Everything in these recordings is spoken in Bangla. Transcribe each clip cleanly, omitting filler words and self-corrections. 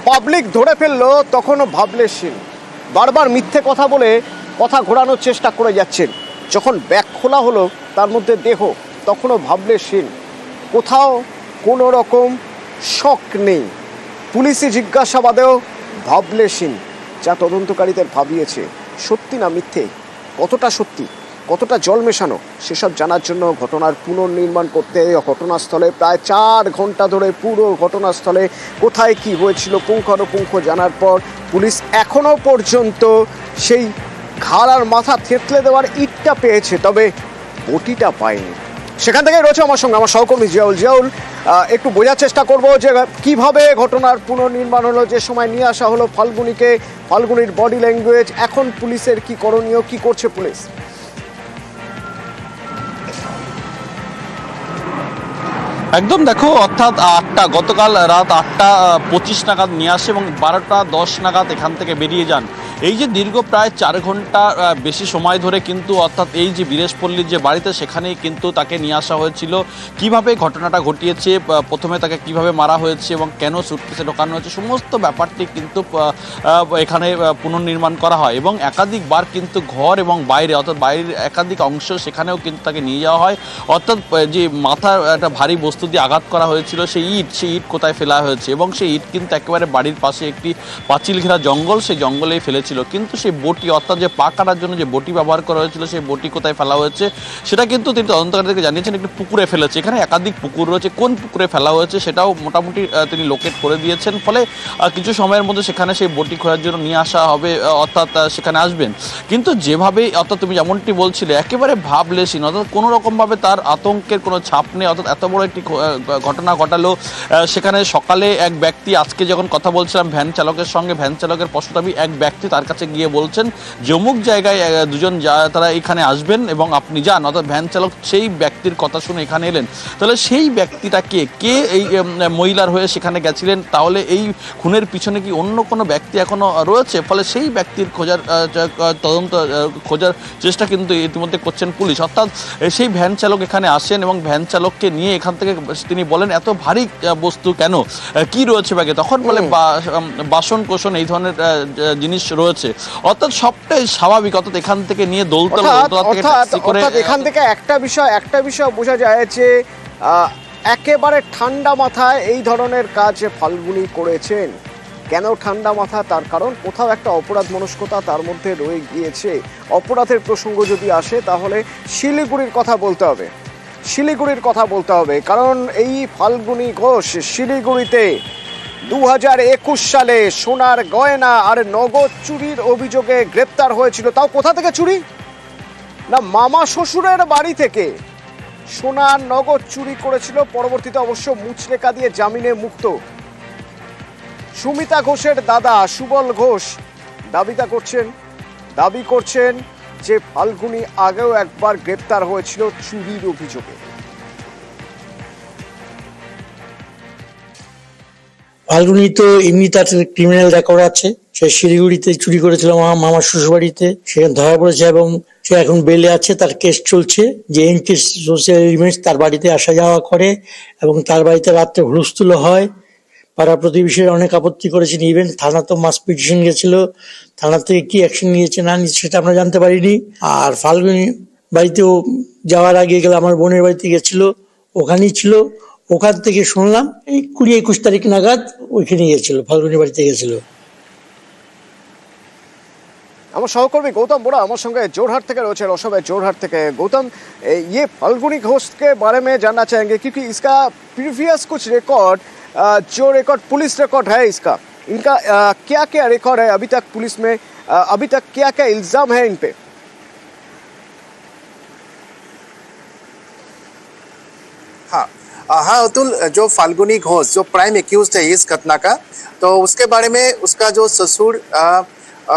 পাবলিক ধরে ফেললো তখনও ভাবলেশীন, বারবার মিথ্যে কথা বলে কথা ঘোরানোর চেষ্টা করে যাচ্ছেন। যখন ব্যাগ খোলা হলো তার মধ্যে দেহ, তখনও ভাবলেশীন, কোথাও কোনো রকম শক নেই। পুলিশি জিজ্ঞাসাবাদেও ভাবলেশীন, যা তদন্তকারীদের ভাবিয়েছে সত্যি না মিথ্যে, কতটা সত্যি কতটা জল মেশানো সেসব জানার জন্য ঘটনার পুনর্নির্মাণ করতে ঘটনাস্থলে প্রায় 4 ঘন্টা ধরে পুরো ঘটনাস্থলে কোথায় কি হয়েছিল পুঙ্খানুপুঙ্খ জানার পর পুলিশ এখনো পর্যন্ত সেই ঘাড় আর মাথা থেতলে দেওয়ার ইটটা পেয়েছে, তবে বটিটা পায়নি। সেখান থেকে রয়েছে আমার সঙ্গে আমার সহকর্মী জিয়াউল। একটু বোঝার চেষ্টা করব যে কিভাবে ঘটনার পুনর্নির্মাণ হলো, যে সময় নিয়ে আসা হলো ফাল্গুনীকে, ফাল্গুনীর বডি ল্যাঙ্গুয়েজ, এখন পুলিশের কি করণীয়, কি করছে পুলিশ? একদম দেখো, অর্থাৎ গতকাল রাত 8:25 নাগাদ নিয়ে আসে এবং 12:10 নাগাদ এখান থেকে বেরিয়ে যান। এই যে দীর্ঘ প্রায় 4 ঘন্টা বেশি সময় ধরে কিন্তু অর্থাৎ এই যে বীরেশপল্লীর যে বাড়িতে সেখানেই কিন্তু তাকে নিয়ে আসা হয়েছিল। কিভাবে ঘটনাটা ঘটিয়েছে, প্রথমে তাকে কিভাবে মারা হয়েছে এবং কেন সুটকেসে ঢোকানো হয়েছে, সমস্ত ব্যাপারটি কিন্তু এখানে পুনর্নির্মাণ করা হয় এবং একাধিকবার কিন্তু ঘর এবং বাইরে অর্থাৎ বাইরের একাধিক অংশ সেখানেও কিন্তু তাকে নিয়ে যাওয়া হয়। অর্থাৎ যে মাথার একটা ভারী বস্তু দিয়ে আঘাত করা হয়েছিল, সেই ইট কোথায় ফেলা হয়েছে এবং সেই ইট কিন্তু একেবারে বাড়ির পাশে একটি পাঁচিল ঘেরা জঙ্গল, সেই জঙ্গলেই ফেলেছিল। কিন্তু সেই বটি অর্থাৎ যে পা কাটার জন্য যে বটি ব্যবহার করা হয়েছিল সেই বটি কোথায় ফেলা হয়েছে সেটা কিন্তু তিনি তদন্তকারীদেরকে জানিয়েছেন একটি পুকুরে ফেলেছে। এখানে একাধিক পুকুর রয়েছে, কোন পুকুরে ফেলা হয়েছে সেটাও মোটামুটি তিনি লোকেট করে দিয়েছেন। ফলে কিছু সময়ের মধ্যে সেখানে সেই বটি খোঁজার জন্য নিয়ে আসা হবে, অর্থাৎ সেখানে আসবেন। কিন্তু যেভাবে অর্থাৎ তুমি যেমনটি বলছিলে একেবারে ভাবলেশীন, অর্থাৎ কোনো রকমভাবে তার আতঙ্কের কোনো ছাপ নেই। অর্থাৎ এত বড় একটি ঘটনা ঘটালো। সেখানে সকালে এক ব্যক্তি, আজকে যখন কথা বলছিলাম ভ্যান চালকের সঙ্গে, ভ্যান চালকের স্পষ্টভাবে এক ব্যক্তি তার কাছে গিয়ে বলছেন যে অমুক জায়গায় দুজন তারা এখানে আসবেন এবং আপনি যান। অর্থাৎ ভ্যান চালক সেই ব্যক্তির কথা শুনে এখানে এলেন। তাহলে সেই ব্যক্তিটা কে এই মহিলার হয়ে সেখানে গেছিলেন? তাহলে এই খুনের পিছনে কি অন্য কোনো ব্যক্তি এখনো রয়েছে? ফলে সেই ব্যক্তির খোঁজার চেষ্টা কিন্তু ইতিমধ্যে করছেন পুলিশ। অর্থাৎ সেই ভ্যান চালক এখানে আসেন এবং ভ্যান চালককে নিয়ে এখান থেকে তিনি বলেন এত ভারী বস্তু কেন, কি রয়েছে ব্যাগে? তখন বলে বাসন কোসন এই ধরনের জিনিস রয়েছে। অর্থাৎ সবটাই স্বাভাবিক। অর্থাৎ এখান থেকে নিয়ে এখান থেকে একটা বিষয় বোঝা যায় যে একেবারে ঠান্ডা মাথায় এই ধরনের কাজ ফাল্গুনী করেছেন। কেন ঠান্ডা মাথা? তার কারণ কোথাও একটা অপরাধ মনস্কতা তার মধ্যে রয়ে গিয়েছে। অপরাধের প্রসঙ্গ যদি আসে তাহলে শিলিগুড়ির কথা বলতে হবে, কারণ এই ফাল্গুনী ঘোষ শিলিগুড়িতে 2021 সালে সোনার গয়না আর নগদ চুরির অভিযোগে গ্রেপ্তার হয়েছিল। তাও কোথা থেকে চুরি? না, মামা শ্বশুরের বাড়ি থেকে সোনার নগদ চুরি করেছিল। পরবর্তীতে অবশ্য মুচলেকা দিয়ে জামিনে মুক্ত। সুমিতা ঘোষের দাদা সুবল ঘোষ দাবি করছেন যে ফাল্গুনী আগেও একবার গ্রেপ্তার হয়েছিল চুরির অভিযোগে। ফাল্গুনী তো এমনি তার ক্রিমিনাল রেকর্ড আছে। সে শিলিগুড়িতে চুরি করেছিল মামার শ্বশুরবাড়িতে, সেখানে ধরা পড়েছে এবং সে এখন বেলে আছে। তার কেস চলছে যে এনটি সোশ্যাল এলিমেন্টস তার বাড়িতে আসা যাওয়া করে এবং তার বাড়িতে রাত্রে হুলস্থুল হয়। পাড়া প্রতিবেশীরা অনেক আপত্তি করেছেন, ইভেন থানা তো মাস পিটিশন গেছিল। থানা থেকে কি অ্যাকশন নিয়েছে না নিয়েছে সেটা আমরা জানতে পারিনি। আর ফাল্গুনী বাড়িতেও যাওয়ার আগে গেলে আমার বোনের বাড়িতে গেছিল, ওখানেই ছিল। ওখান থেকে শুনলাম এই 20-21 তারিখ নাগাদ ওইখানে গেছিল, ফাল্গুনী বাড়িতে গেছিল। আমার সহকর্মী গৌতম बोरा আমার সঙ্গে जोरहाट থেকে রয়েছে, रसोबे जोरहाट থেকে। गौतम, ये फाल्गुनी घोष के बारे में जानना चाहेंगे क्योंकि इसका प्रीवियस कुछ रिकॉर्ड, जो रिकॉर्ड पुलिस रिकॉर्ड है इनका क्या क्या रिकॉर्ड है अभी तक पुलिस में, अभी तक क्या क्या इल्जाम है इन पे? हाँ अतुल, जो फाल्गुनी घोष जो प्राइम एक्यूज्ड है इस घटना का, तो उसके बारे में उसका जो ससुर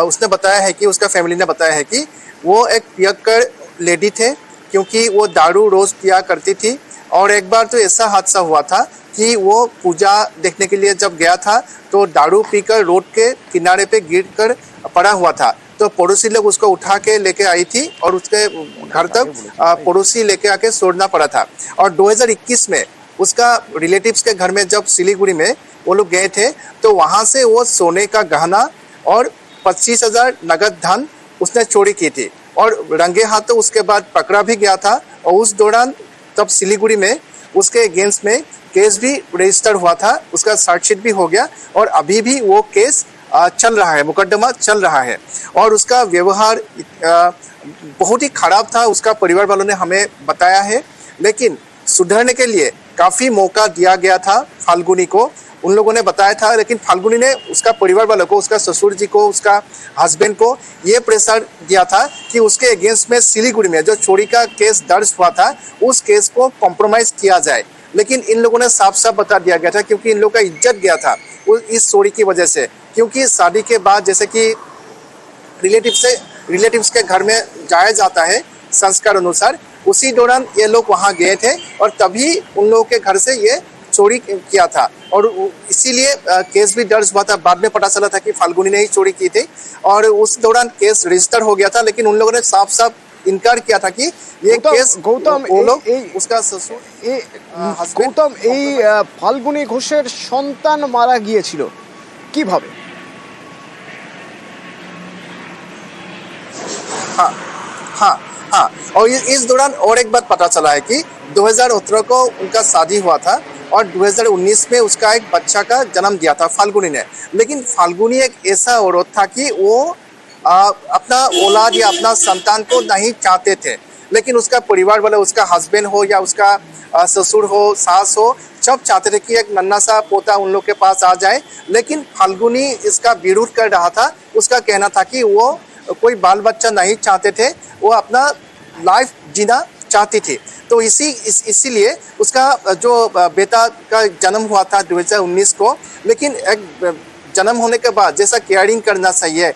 उसने बताया है कि उसका फैमिली ने बताया है कि वो एक पियक्कड़ लेडी थे, क्योंकि वो दारू रोज पिया करती थी। और एक बार तो ऐसा हादसा हुआ था कि वो पूजा देखने के लिए जब गया था तो दारू पीकर रोड के किनारे पे गिरकर पड़ा हुआ था। तो पड़ोसी लोग उसको उठा के लेके आई थी और उसके घर तक पड़ोसी लेके आके छोड़ना पड़ा था। और 2021 में उसका रिलेटिव्स के घर में जब सिलीगुड़ी में वो लोग गए थे तो वहाँ से वो सोने का गहना और 25,000 नगद धन उसने चोरी की थी और रंगे हाथों उसके बाद पकड़ा भी गया था। और उस दौरान तब सिलीगुड़ी में उसके अगेंस्ट में केस भी रजिस्टर हुआ था, उसका चार्जशीट भी हो गया और अभी भी वो केस चल रहा है, मुकदमा चल रहा है। और उसका व्यवहार बहुत ही खराब था, उसका परिवार वालों ने हमें बताया है। लेकिन सुधरने के लिए काफ़ी मौका दिया गया था फाल्गुनी को, उन लोगों ने बताया था। लेकिन फाल्गुनी ने उसका परिवार वालों को, उसका ससुर जी को, उसका हस्बैंड को ये प्रेशर दिया था कि उसके अगेंस्ट में सिलीगुड़ी में जो चोरी का केस दर्ज हुआ था उस केस को कॉम्प्रोमाइज़ किया जाए। लेकिन इन लोगों ने साफ साफ बता दिया गया था, क्योंकि इन लोगों का इज्जत गया था इस चोरी की वजह से। क्योंकि शादी के बाद जैसे कि रिलेटिव्स के घर में जाया जाता है संस्कार अनुसार, उसी दौरान ये लोग वहाँ गए थे और तभी उन लोगों के घर से ये चोरी किया था और इसीलिए केस भी दर्ज हुआ था। बाद में पता चला था कि फाल्गुनी ने ही चोरी की थी और उस दौरान केस रजिस्टर हो गया था। लेकिन उन लोगों ने साफ साफ इनकार किया था कि ये केस गौतम वो लोग उसका ससुर গৌতম এই ফাল্গুনী ঘোষের সন্তান মারা গিয়েছিল কিভাবে? हाँ हाँ हाँ। और इस दौरान और एक बात पता चला है कि 2018 को उनका शादी हुआ था और 2019 में उसका एक बच्चा का जन्म दिया था फाल्गुनी ने। लेकिन फाल्गुनी एक ऐसा औरत था कि वो अपना औलाद या अपना संतान को नहीं चाहते थे। लेकिन उसका परिवार वाला, उसका हस्बैंड हो या उसका ससुर हो, सास हो, सब चाहते थे कि एक नन्हा सा पोता उन लोग के पास आ जाए। लेकिन फाल्गुनी इसका विरोध कर रहा था। उसका कहना था कि वो कोई बाल बच्चा नहीं चाहते थे, वो अपना लाइफ जीना चाहती थी। तो इसीलिए उसका जो बेटा का जन्म हुआ था 2019 को, लेकिन एक जन्म होने के बाद जैसा केयरिंग करना चाहिए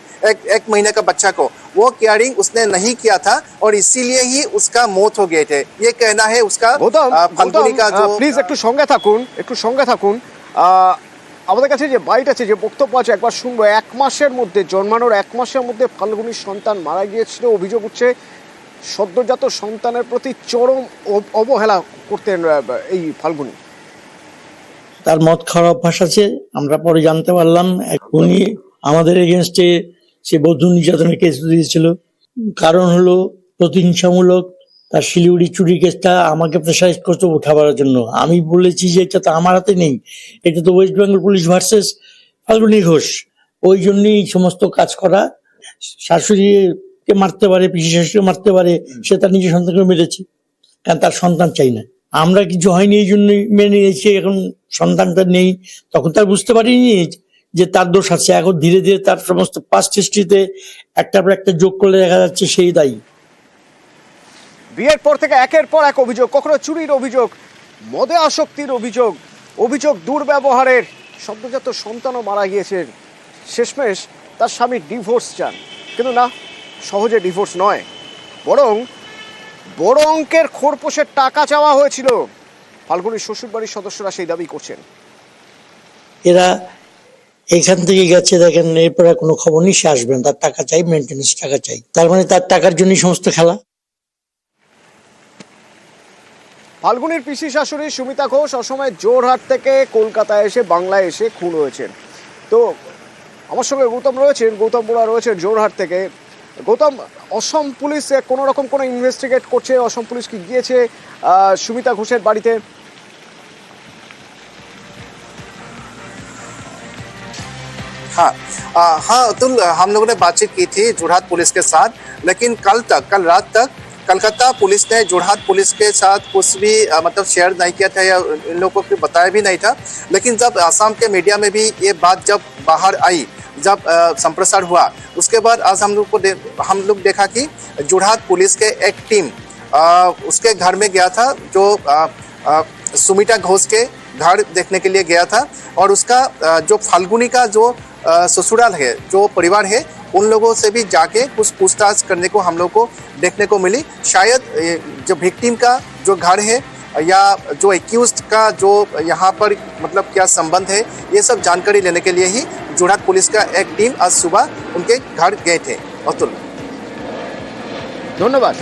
एक महीने का बच्चा को, वो केयरिंग उसने नहीं किया था और इसीलिए ही उसका मौत हो गए थे। ये कहना है उसका फाल्गुनी का जो। প্লিজ একটু সঙ্গে থাকুন। আমাদের কাছে যে বাইট আছে, যে বক্তব্য আছে একবার শুনবো। 1 মাসের মধ্যে, জন্মানোর 1 মাসের মধ্যে ফাল্গুনির সন্তান মারা গিয়েছিল। অভিযোগ উঠছে সদ্যজাত সন্তানের প্রতি চরম অবহেলা করতেন এই ফাল্গুনি। তার মদ খাওয়ার অভ্যাস আছে, আমরা পরে জানতে পারলাম। উনি আমাদের এগেনস্টে সে বধূ নির্যাতনের কেস দিয়েছিল। কারণ হলো প্রতিহিংসামূলক। তার শিলিগুড়ি চুরি কেসটা আমাকে প্রেসারাইজ করতে উঠাবার জন্য। আমি বলেছি যে এটা তো আমার হাতে নেই, এটা তো West Bengal police versus Falguni Ghosh. ওই জন্যই এই সমস্ত কাজ করা। শাশুড়িকে মারতে পারে, পিসি শাশুড়িকে মারতে পারে, সে তার নিজের সন্তানকে মেরেছে, কারণ তার সন্তান চাই না। আমরা কিছু হয়নি এই জন্যই মেনে নিয়েছি। এখন সন্তানটা নেই, তখন তার বুঝতে পারিনি যে তার দোষ আছে। এখন ধীরে ধীরে তার সমস্ত পাস্ট হিস্ট্রিতে একটার পর একটা যোগ করলে দেখা যাচ্ছে সেই দায়ী। বিয়ের পর থেকে একের পর এক অভিযোগ, কখনো চুরির অভিযোগ, মদে আসক্তির অভিযোগ দুর্ব্যবহারের। সদ্যজাত সন্তানও মারা গিয়েছেন। শেষমেশ তার স্বামী ডিভোর্স চান, কিন্তু না, সহজে ডিভোর্স নয়, বড় অঙ্কের খোরপোশের টাকা চাওয়া হয়েছিল। ফাল্গুনির শ্বশুরবাড়ির সদস্যরা সেই দাবি করছেন। এরা এখান থেকে গেছে, দেখেন এরপর আর কোনো খবর নেই, সে আসবেন, তার টাকা চাই, মেনটেন্যান্স টাকা চাই। তার মানে তার টাকার জন্যই সমস্ত খেলা। ফাল্গুনির পিসি শাশুড়ি সুমিতা ঘোষ অসময়ে জোরহাট থেকে কলকাতায় এসে বাংলায় এসে খুন হয়েছেন। তো আমার সঙ্গে গৌতম বোরা রয়েছেন জোরহাট থেকে। গৌতম, অসম পুলিশ কোনো রকম কোনো ইনভেস্টিগেট করছে? অসম পুলিশ কি গিয়েছে সুমিতা ঘোষের বাড়িতে? हाँ हाँ अतुल, हम लोगों ने बातचीत की थी जोरहाट पुलिस के साथ। लेकिन कल रात तक कलकत्ता पुलिस ने जोरहाट पुलिस के साथ कुछ भी मतलब शेयर नहीं किया था या इन लोगों को बताया भी नहीं था। लेकिन जब आसाम के मीडिया में भी ये बात जब बाहर आई, जब संप्रसार हुआ, उसके बाद आज हम लोग देखा कि जोरहाट पुलिस के एक टीम उसके घर में गया था, जो सुमिता घोष के घर देखने के लिए गया था। और उसका जो फाल्गुनी का जो ससुराल है, जो परिवार है, उन लोगों से भी जाके कुछ पूछताछ करने को हम लोग को देखने को मिली। शायद जो विक्टिम का जो घर है या जो एक्यूज्ड का जो यहाँ पर मतलब क्या संबंध है, ये सब जानकारी लेने के लिए ही जोरहाट पुलिस का एक टीम आज सुबह उनके घर गए थे। अतुल, धन्यवाद।